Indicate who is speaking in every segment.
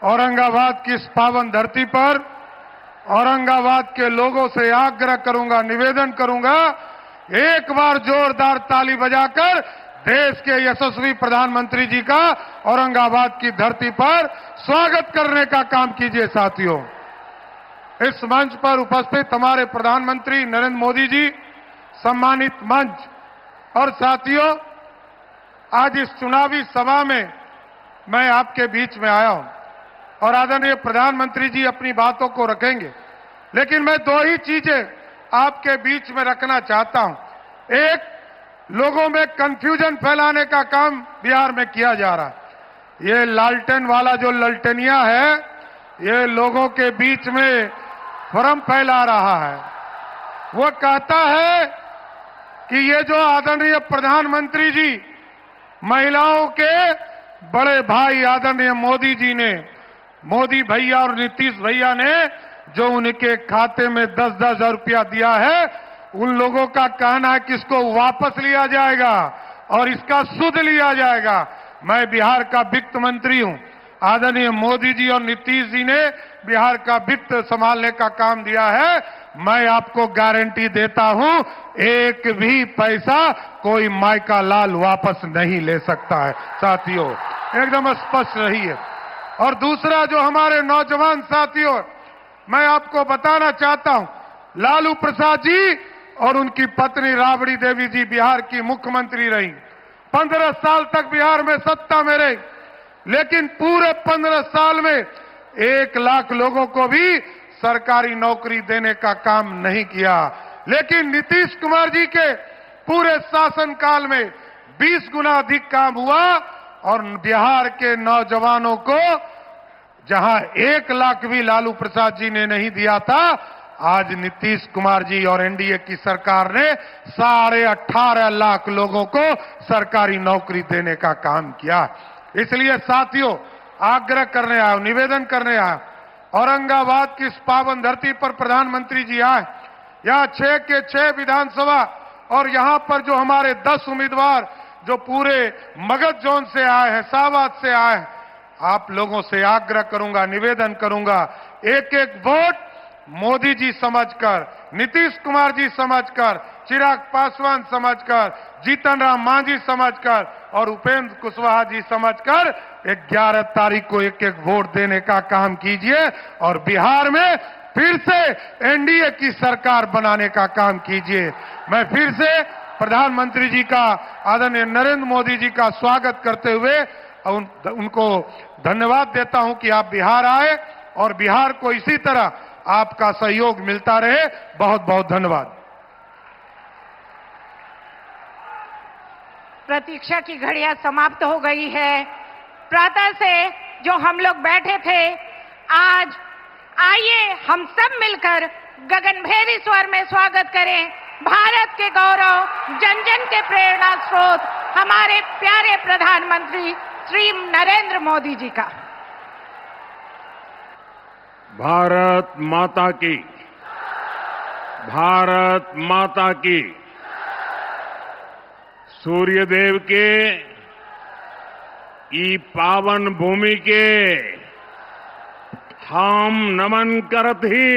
Speaker 1: औरंगाबाद की इस पावन धरती पर औरंगाबाद के लोगों से आग्रह करूंगा, निवेदन करूंगा, एक बार जोरदार ताली बजाकर देश के यशस्वी प्रधानमंत्री जी का औरंगाबाद की धरती पर स्वागत करने का काम कीजिए। साथियों, इस मंच पर उपस्थित हमारे प्रधानमंत्री नरेंद्र मोदी जी, सम्मानित मंच और साथियों, आज इस चुनावी सभा में मैं आपके बीच में आया हूं और आदरणीय प्रधानमंत्री जी अपनी बातों को रखेंगे, लेकिन मैं दो ही चीजें आपके बीच में रखना चाहता हूं। एक, लोगों में कंफ्यूजन फैलाने का काम बिहार में किया जा रहा है। ये लालटेन वाला जो ललटेनिया है, ये लोगों के बीच में भ्रम फैला रहा है। वो कहता है कि ये जो आदरणीय प्रधानमंत्री जी, महिलाओं के बड़े भाई आदरणीय मोदी जी ने, मोदी भैया और नीतीश भैया ने जो उनके खाते में 10-10 हजार रुपया दिया है, उन लोगों का कहना है कि इसको वापस लिया जाएगा और इसका सुध लिया जाएगा। मैं बिहार का वित्त मंत्री हूं। आदरणीय मोदी जी और नीतीश जी ने बिहार का वित्त संभालने का काम दिया है। मैं आपको गारंटी देता हूं, एक भी पैसा कोई मायका लाल वापस नहीं ले सकता है। साथियों, एकदम स्पष्ट रहिए। और दूसरा, जो हमारे नौजवान साथियों, मैं आपको बताना चाहता हूं, लालू प्रसाद जी और उनकी पत्नी राबड़ी देवी जी बिहार की मुख्यमंत्री रही, 15 साल तक बिहार में सत्ता में रही, लेकिन पूरे 15 साल में 1 लाख लोगों को भी सरकारी नौकरी देने का काम नहीं किया। लेकिन नीतीश कुमार जी के पूरे शासनकाल में 20 गुना अधिक काम हुआ और बिहार के नौजवानों को जहां 1 लाख भी लालू प्रसाद जी ने नहीं दिया था, आज नीतीश कुमार जी और एनडीए की सरकार ने 18.5 लाख लोगों को सरकारी नौकरी देने का काम किया। इसलिए साथियों, आग्रह करने आया, निवेदन करने आया, औरंगाबाद की इस पावन धरती पर प्रधानमंत्री जी आए, यहां 6 के 6 विधानसभा और यहां पर जो हमारे 10 उम्मीदवार जो पूरे मगध जोन से आए हैं, शाहबाद से आए हैं, आप लोगों से आग्रह करूंगा, निवेदन करूंगा, एक एक वोट मोदी जी समझकर, नीतीश कुमार जी समझकर, चिराग पासवान समझकर, जीतन राम मांझी समझकर और उपेंद्र कुशवाहा जी समझकर 11 तारीख को एक एक वोट देने का काम कीजिए और बिहार में फिर से एनडीए की सरकार बनाने का काम कीजिए। मैं फिर से प्रधानमंत्री जी का, आदरणीय नरेंद्र मोदी जी का स्वागत करते हुए उनको धन्यवाद देता हूं कि आप बिहार आए और बिहार को इसी तरह आपका सहयोग मिलता रहे। बहुत बहुत धन्यवाद।
Speaker 2: प्रतीक्षा की घड़ियां समाप्त हो गई है। प्रातः से जो हम लोग बैठे थे, आज आइए हम सब मिलकर गगनभेदी स्वर में स्वागत करें भारत के गौरव, जन जन के प्रेरणा स्रोत, हमारे प्यारे प्रधानमंत्री श्री नरेंद्र मोदी जी का।
Speaker 3: भारत माता की, भारत माता की। सूर्यदेव के ई पावन भूमि के हम नमन करत ही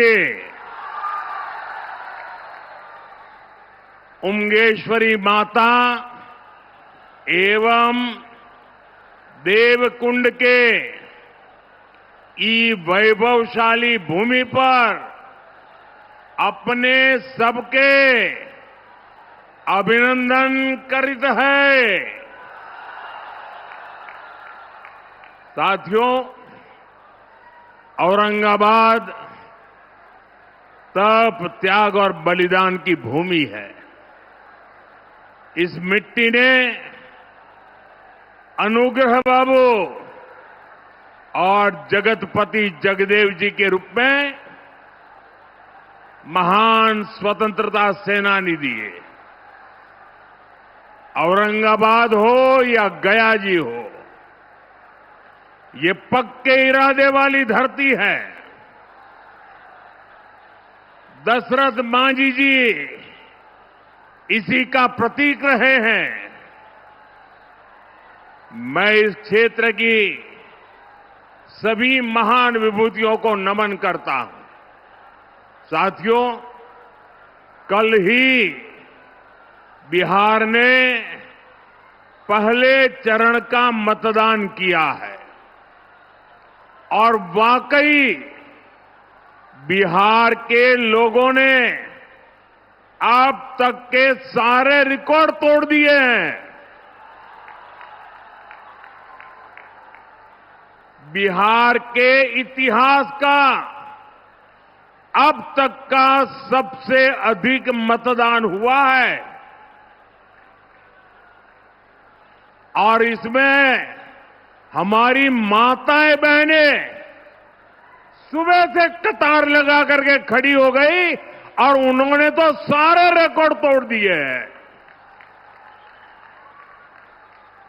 Speaker 3: उमगेश्वरी माता एवं देवकुंड के ई वैभवशाली भूमि पर अपने सबके अभिनंदन करित है। साथियों, औरंगाबाद तप, त्याग और बलिदान की भूमि है। इस मिट्टी ने अनुग्रह बाबू और जगतपति जगदेव जी के रूप में महान स्वतंत्रता सेनानी दिए। औरंगाबाद हो या गया जी हो, ये पक्के इरादे वाली धरती है। दशरथ मांझी जी इसी का प्रतीक रहे हैं। मैं इस क्षेत्र की सभी महान विभूतियों को नमन करता हूं। साथियों, कल ही बिहार ने पहले चरण का मतदान किया है और वाकई बिहार के लोगों ने अब तक के सारे रिकॉर्ड तोड़ दिए हैं। बिहार के इतिहास का अब तक का सबसे अधिक मतदान हुआ है और इसमें हमारी माताएं बहनें सुबह से कतार लगा करके खड़ी हो गई और उन्होंने तो सारे रिकॉर्ड तोड़ दिए हैं।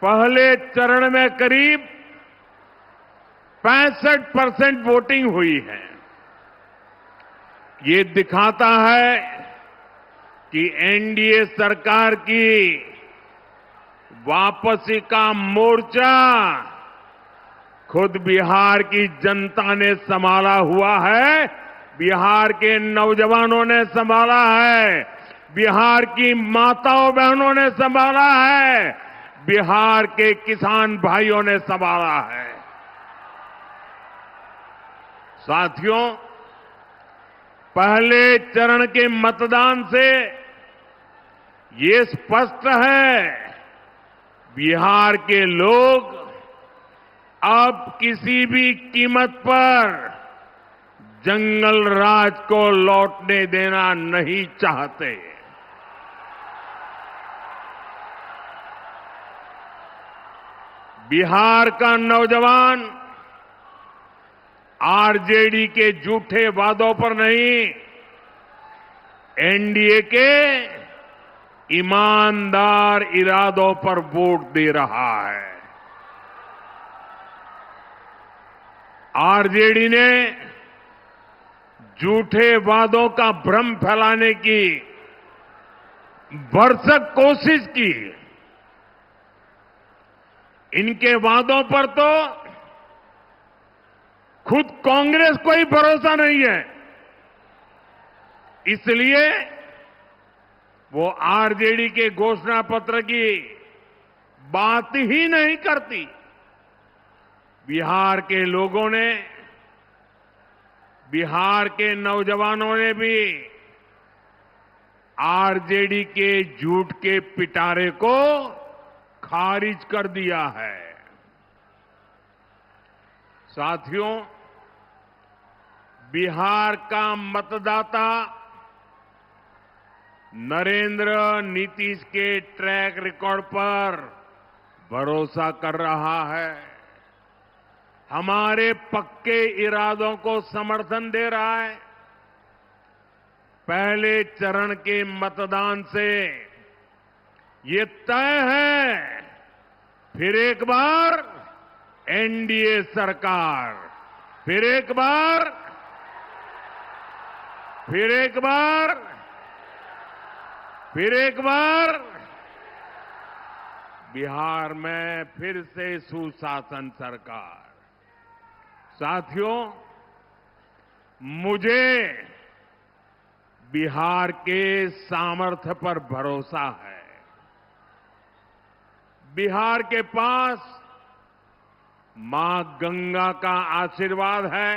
Speaker 3: पहले चरण में करीब 65% वोटिंग हुई है। ये दिखाता है कि एनडीए सरकार की वापसी का मोर्चा खुद बिहार की जनता ने संभाला हुआ है, बिहार के नौजवानों ने संभाला है, बिहार की माताओं बहनों ने संभाला है, बिहार के किसान भाइयों ने संभाला है। साथियों, पहले चरण के मतदान से ये स्पष्ट है, बिहार के लोग अब किसी भी कीमत पर जंगल राज को लौटने देना नहीं चाहते। बिहार का नौजवान आरजेडी के झूठे वादों पर नहीं, एनडीए के ईमानदार इरादों पर वोट दे रहा है। आरजेडी ने झूठे वादों का भ्रम फैलाने की भरसक कोशिश की। इनके वादों पर तो खुद कांग्रेस को ही भरोसा नहीं है, इसलिए वो आरजेडी के घोषणा पत्र की बात ही नहीं करती। बिहार के लोगों ने, बिहार के नौजवानों ने भी आरजेडी के झूठ के पिटारे को खारिज कर दिया है। साथियों, बिहार का मतदाता नरेंद्र नीतीश के ट्रैक रिकॉर्ड पर भरोसा कर रहा है, हमारे पक्के इरादों को समर्थन दे रहा है। पहले चरण के मतदान से ये तय है, फिर एक बार एनडीए सरकार, फिर एक बार बिहार में फिर से सुशासन सरकार। साथियों, मुझे बिहार के सामर्थ्य पर भरोसा है। बिहार के पास मां गंगा का आशीर्वाद है।